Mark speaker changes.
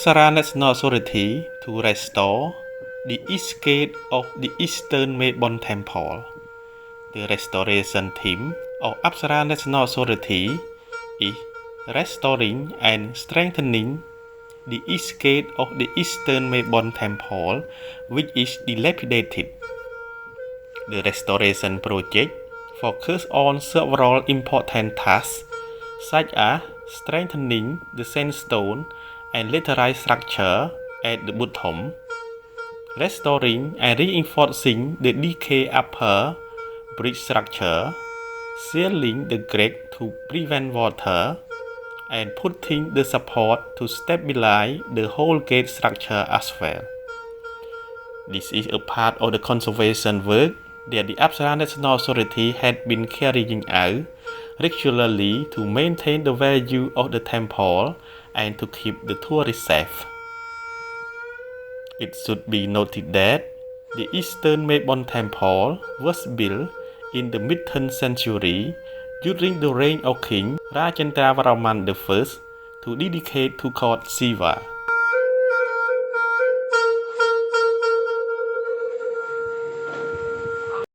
Speaker 1: Apsara National Authority to restore the east gate of the Eastern Mebon Temple. The restoration theme of Apsara National Authority is restoring and strengthening the east gate of the Eastern Mebon Temple, which is dilapidated. The restoration project focuses on several important tasks, such as strengthening the sandstone and laterite structure at the bottom, restoring and reinforcing the decayed upper bridge structure, sealing the grate to prevent water, and putting the support to stabilize the whole gate structure as well. This is a part of the conservation work that the Apsara National Authority had been carrying out regularly to maintain the value of the temple and to keep the tourists safe. It should be noted that the Eastern Mebon Temple was built in the mid-10th century during the reign of King Rajendra Varman I to dedicate to God Shiva.